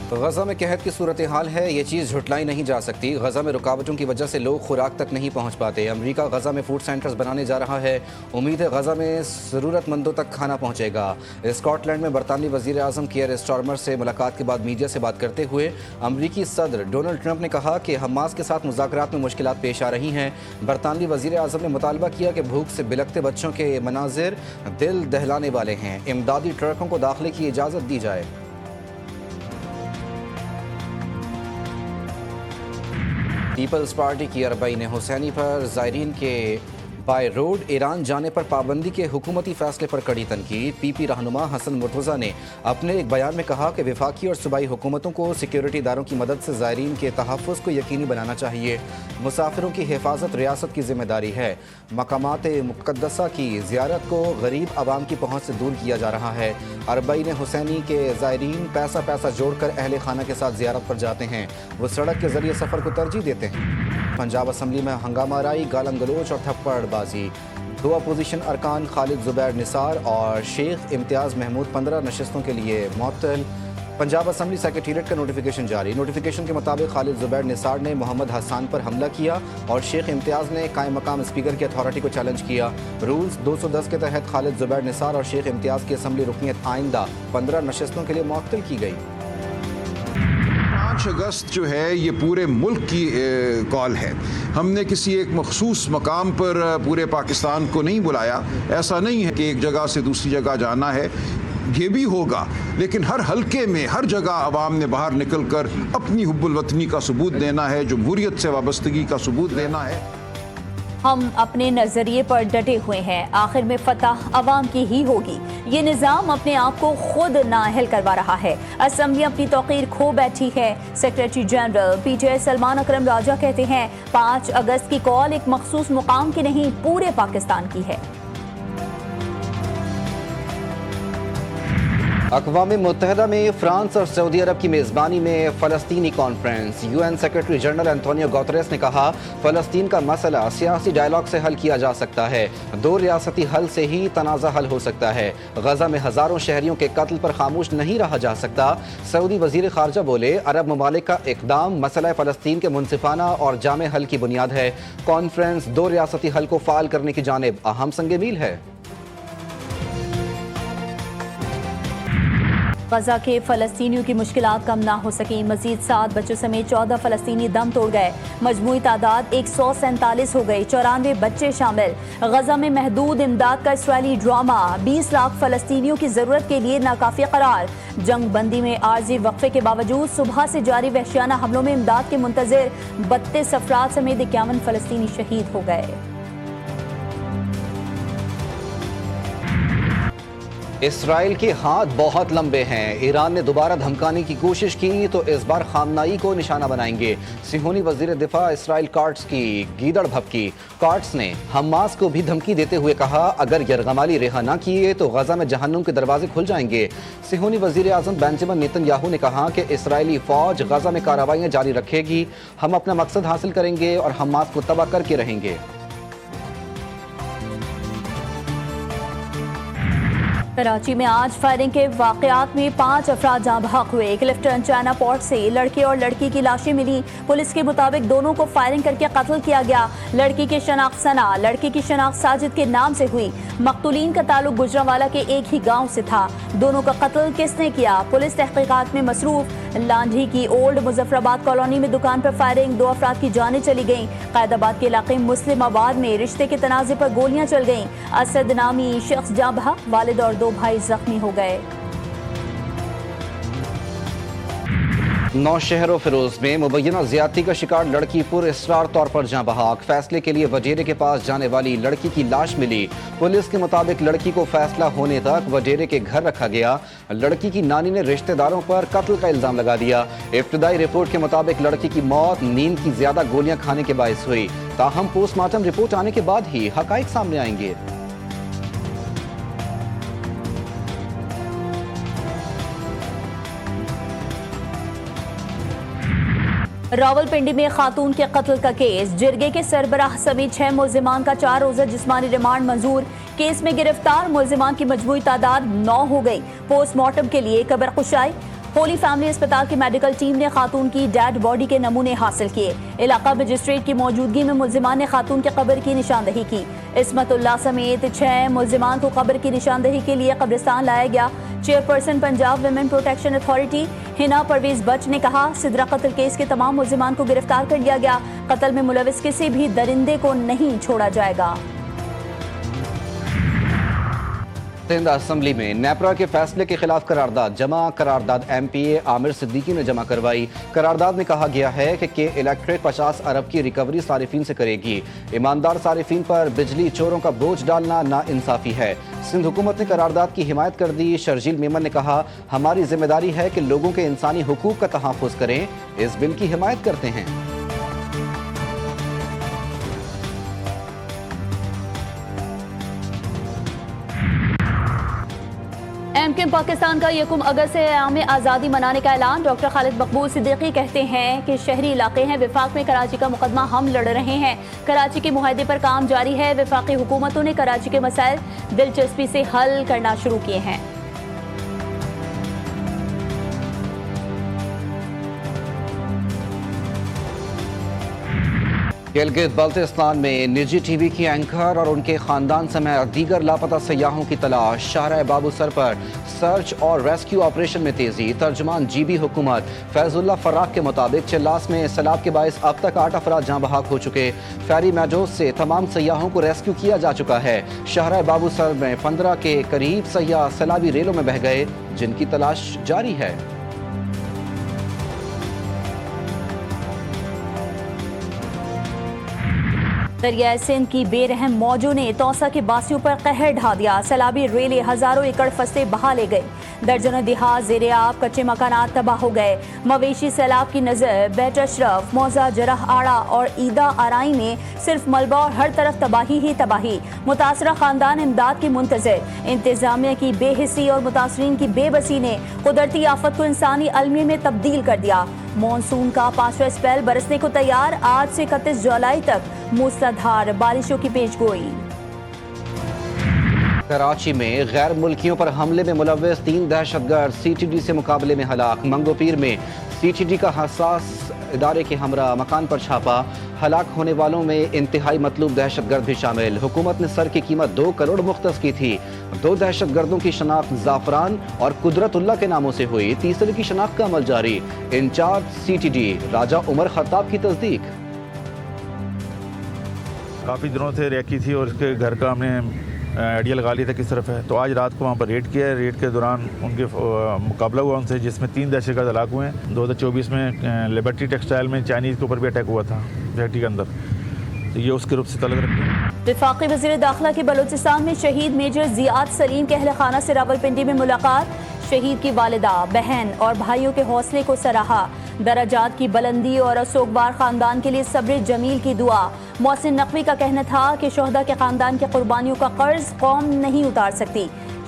غزہ میں قحط کی صورتحال ہے، یہ چیز جھٹلائی نہیں جا سکتی۔ غزہ میں رکاوٹوں کی وجہ سے لوگ خوراک تک نہیں پہنچ پاتے۔ امریکہ غزہ میں فوڈ سینٹرز بنانے جا رہا ہے، امید ہے غزہ میں ضرورت مندوں تک کھانا پہنچے گا۔ اسکاٹ لینڈ میں برطانوی وزیر اعظم کیئر سٹارمر سے ملاقات کے بعد میڈیا سے بات کرتے ہوئے امریکی صدر ڈونلڈ ٹرمپ نے کہا کہ حماس کے ساتھ مذاکرات میں مشکلات پیش آ رہی ہیں۔ برطانوی وزیر اعظم نے مطالبہ کیا کہ بھوک سے بلکتے بچوں کے مناظر دل دہلانے والے ہیں، امدادی ٹرکوں کو داخلے کی اجازت دی جائے۔ پیپلز پارٹی کی اربعین حسینی پر زائرین کے بائی روڈ ایران جانے پر پابندی کے حکومتی فیصلے پر کڑی تنقید۔ پی پی رہنما حسن مرتضیٰ نے اپنے ایک بیان میں کہا کہ وفاقی اور صوبائی حکومتوں کو سیکیورٹی اداروں کی مدد سے زائرین کے تحفظ کو یقینی بنانا چاہیے۔ مسافروں کی حفاظت ریاست کی ذمہ داری ہے۔ مقامات مقدسہ کی زیارت کو غریب عوام کی پہنچ سے دور کیا جا رہا ہے۔ اربعین حسینی کے زائرین پیسہ جوڑ کر اہل خانہ کے ساتھ زیارت پر جاتے ہیں، وہ سڑک کے ذریعے سفر کو ترجیح دیتے ہیں۔ پنجاب اسمبلی میں ہنگامہ آرائی، گالم گلوچ اور تھپڑ بازی۔ دو اپوزیشن ارکان خالد زبیر نثار اور شیخ امتیاز محمود 15 نشستوں کے لیے معطل۔ پنجاب اسمبلی سیکریٹریٹ کا نوٹیفیکیشن جاری۔ نوٹیفیکیشن کے مطابق خالد زبیر نثار نے محمد حسان پر حملہ کیا اور شیخ امتیاز نے قائم مقام اسپیکر کی اتھارٹی کو چیلنج کیا۔ رولز 210 کے تحت خالد زبیر نثار اور شیخ امتیاز کی اسمبلی رکنیت آئندہ 15 نشستوں کے لیے معطل کی گئی۔ 5 اگست جو ہے یہ پورے ملک کی کال ہے۔ ہم نے کسی ایک مخصوص مقام پر پورے پاکستان کو نہیں بلایا۔ ایسا نہیں ہے کہ ایک جگہ سے دوسری جگہ جانا ہے، یہ بھی ہوگا، لیکن ہر حلقے میں ہر جگہ عوام نے باہر نکل کر اپنی حب الوطنی کا ثبوت دینا ہے، جمہوریت سے وابستگی کا ثبوت دینا ہے۔ ہم اپنے نظریے پر ڈٹے ہوئے ہیں، آخر میں فتح عوام کی ہی ہوگی۔ یہ نظام اپنے آپ کو خود نااہل کروا رہا ہے، اسمبلی اپنی توقیر کھو بیٹھی ہے۔ Secretary general P T I Salman Akram Raja کہتے ہیں 5 اگست کی کال ایک مخصوص مقام کی نہیں، پورے پاکستان کی ہے۔ اقوام متحدہ میں فرانس اور سعودی عرب کی میزبانی میں فلسطینی conference. U N secretary general Antonio Guterres نے کہا فلسطین کا مسئلہ سیاسی ڈائیلاگ سے حل کیا جا سکتا ہے، 2 ریاستی حل سے ہی تنازع حل ہو سکتا ہے۔ غزہ میں ہزاروں شہریوں کے قتل پر خاموش نہیں رہا جا سکتا۔ سعودی وزیر خارجہ بولے عرب ممالک کا اقدام مسئلہ فلسطین کے منصفانہ اور جامع حل کی بنیاد ہے۔ کانفرنس 2 ریاستی حل کو فعال کرنے کی جانب اہم سنگ میل ہے۔ غزہ کے فلسطینیوں کی مشکلات کم نہ ہو سکیں، مزید 7 بچوں سمیت 14 فلسطینی دم توڑ گئے، مجموعی تعداد 147 ہو گئی، 94 بچے شامل۔ غزہ میں محدود امداد کا اسرائیلی ڈرامہ، 20 لاکھ فلسطینیوں کی ضرورت کے لیے ناکافی قرار۔ جنگ بندی میں عارضی وقفے کے باوجود صبح سے جاری وحشیانہ حملوں میں امداد کے منتظر 32 افراد سمیت 51 فلسطینی شہید ہو گئے۔ اسرائیل کے ہاتھ بہت لمبے ہیں، ایران نے دوبارہ دھمکانے کی کوشش کی تو اس بار خامنائی کو نشانہ بنائیں گے۔ صہیونی وزیر دفاع اسرائیل کاٹس کی گیدڑ بھبکی۔ کاٹس نے حماس کو بھی دھمکی دیتے ہوئے کہا اگر یرغمالی رہا نہ کیے تو غزہ میں جہنم کے دروازے کھل جائیں گے۔ صہیونی وزیر اعظم بنجمن نیتن یاہو نے کہا کہ اسرائیلی فوج غزہ میں کارروائیاں جاری رکھے گی، ہم اپنا مقصد حاصل کریں گے اور حماس کو تباہ کر کے رہیں گے۔ کراچی میں آج فائرنگ کے واقعات میں 5 افراد جاں بحق ہوئے۔ کلفٹن چائنا پورٹ سے لڑکے اور لڑکی کی لاشیں ملی، پولیس کے مطابق دونوں کو فائرنگ کر کے قتل کیا گیا۔ لڑکی کی شناخت ثنا، لڑکی کی شناخت ساجد کے نام سے ہوئی۔ مقتولین کا تعلق گجرانوالہ کے ایک ہی گاؤں سے تھا۔ دونوں کا قتل کس نے کیا، پولیس تحقیقات میں مصروف۔ لانڈھی کی اولڈ مظفر آباد کالونی میں دکان پر فائرنگ، 2 افراد کی جانیں چلی گئیں۔ قائد آباد کے علاقے مسلم آباد میں رشتے کے تنازع پر گولیاں چل گئیں، اسد نامی شخص جاں بحق، والد اور 2 بھائی زخمی ہو گئے۔ نوشہر و فیروز میں مبینہ زیادتی کا شکار لڑکی پر اصرار طور پر جاں بحق، فیصلے کے لیے وڈیرے کے پاس جانے والی لڑکی کی لاش ملی۔ پولیس کے مطابق لڑکی کو فیصلہ ہونے تک وڈیرے کے گھر رکھا گیا۔ لڑکی کی نانی نے رشتہ داروں پر قتل کا الزام لگا دیا۔ ابتدائی رپورٹ کے مطابق لڑکی کی موت نیند کی زیادہ گولیاں کھانے کے باعث ہوئی، تاہم پوسٹ مارٹم رپورٹ آنے کے بعد ہی حقائق سامنے آئیں گے۔ راولپنڈی میں خاتون کے قتل کا کیس، جرگے کے سربراہ سمیت 6 ملزمان کا 4 روزہ جسمانی ریمانڈ منظور۔ کیس میں گرفتار ملزمان کی مجموعی تعداد 9 ہو گئی۔ پوسٹ مارٹم کے لیے قبر کشائی ہولی فیملی اسپتال کی میڈیکل ٹیم نے خاتون کی ڈیڈ باڈی کے نمونے حاصل کیے. علاقہ مجسٹریٹ کی موجودگی میں ملزمان نے خاتون کے قبر کی نشاندہی کی. عصمت اللہ سمیت 6 ملزمان کو قبر کی نشاندہی کے لیے قبرستان لایا گیا. Chairperson Punjab women protection authority ہنا پرویز بٹ نے کہا سدرا قتل کیس کے تمام ملزمان کو گرفتار کر لیا گیا. قتل میں ملوث کسی بھی درندے کو نہیں چھوڑا جائے گا. سندھ اسمبلی میں نیپرا کے فیصلے کے خلاف قرارداد جمع. قرارداد ایم پی اے عامر صدیقی نے جمع کروائی. قرارداد میں کہا گیا ہے کہ الیکٹریٹ 50 ارب کی ریکوری صارفین سے کرے گی. ایماندار صارفین پر بجلی چوروں کا بوجھ ڈالنا ناانصافی ہے. سندھ حکومت نے قرارداد کی حمایت کر دی. شرجیل میمن نے کہا ہماری ذمہ داری ہے کہ لوگوں کے انسانی حقوق کا تحفظ کریں. اس بل کی حمایت کرتے ہیں. ایم کیو ایم پاکستان کا 1 اگست سے ایام آزادی منانے کا اعلان. ڈاکٹر خالد مقبول صدیقی کہتے ہیں کہ شہری علاقے ہیں. وفاق میں کراچی کا مقدمہ ہم لڑ رہے ہیں. کراچی کے معاہدے پر کام جاری ہے. وفاقی حکومتوں نے کراچی کے مسائل دلچسپی سے حل کرنا شروع کیے ہیں. گلگت بلتستان میں نجی ٹی وی کی اینکر اور ان کے خاندان سمیت دیگر لاپتہ سیاحوں کی تلاش. شاہراہ بابو سر پر سرچ اور ریسکیو آپریشن میں تیزی. ترجمان جی بی حکومت فیض اللہ فراق کے مطابق چلاس میں سیلاب کے باعث اب تک 8 افراد جاں بحق ہو چکے. فیری میڈوز سے تمام سیاحوں کو ریسکیو کیا جا چکا ہے. شاہراہ بابو سر میں 15 کے قریب سیاح سیلابی ریلوں میں بہہ گئے جن کی تلاش جاری ہے. دریائے سندھ کی بے رحم موجوں نے توسا کے باسیوں پر قہر ڈھا دیا. سیلابی ریلیں ہزاروں ایکڑ فصلیں بہا لے گئے. درجنوں دیہات زیر آب. کچے مکانات تباہ ہو گئے. مویشی سیلاب کی نظر بیت اشرف، موزہ، جرح آڑا اور عیدہ آرائی میں صرف ملبہ اور ہر طرف تباہی ہی تباہی. متاثرہ خاندان امداد کی منتظر. انتظامیہ کی بے حسی اور متاثرین کی بے بسی نے قدرتی آفت کو انسانی المیہ میں تبدیل کر دیا. مانسون کا 5واں اسپیل برسنے کو تیار. آج سے 31 جولائی تک موسلادھار بارشوں کی پیش گوئی. کراچی میں غیر ملکیوں پر حملے میں ملوث 3 دہشت گرد سی ٹی ڈی سے مقابلے میں ہلاک. منگو پیر میں سی ٹی ڈی کا حساس ادارے کے ہمراہ مکان پر چھاپا. ہلاک ہونے والوں میں انتہائی مطلوب دہشت گرد بھی شامل. حکومت نے سر کی قیمت 2 کروڑ مختص کی تھی. 2 دہشت گردوں کی شناخت زعفران اور قدرت اللہ کے ناموں سے ہوئی. تیسرے کی شناخت کا عمل جاری. انچارج سی ٹی ڈی راجہ عمر خطاب کی تصدیق. کافی دنوں سے ریکی تھی اور اس کے گھر کا ہم نے آئیڈیا لگا لیا تھا کس طرف ہے. تو آج رات کو وہاں پر ریڈ کیا ہے. ریڈ کے دوران ان کے مقابلہ ہوا ان سے جس میں 3 دہشت گرد ہلاک ہوئے ہیں. 2024 میں لبرٹی ٹیکسٹائل میں چائنیز کے اوپر بھی اٹیک ہوا تھا فیکٹری کے اندر. تو یہ اس گروپ سے تعلق رکھتے ہیں. وفاقی وزیر داخلہ کی بلوچستان میں شہید میجر زیاد سلیم کے اہل خانہ سے راولپنڈی میں ملاقات. شہید کی والدہ، بہن اور بھائیوں کے حوصلے کو سراہا. درجات کی بلندی اور سوگوار خاندان کے لیے صبر جمیل کی دعا. محسن نقوی کا کہنا تھا کہ شہداء کے خاندان کے قربانیوں کا قرض قوم نہیں اتار سکتی.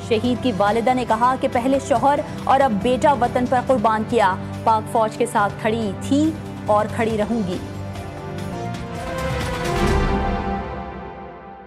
شہید کی والدہ نے کہا کہ پہلے شوہر اور اب بیٹا وطن پر قربان کیا. پاک فوج کے ساتھ کھڑی تھی اور کھڑی رہوں گی.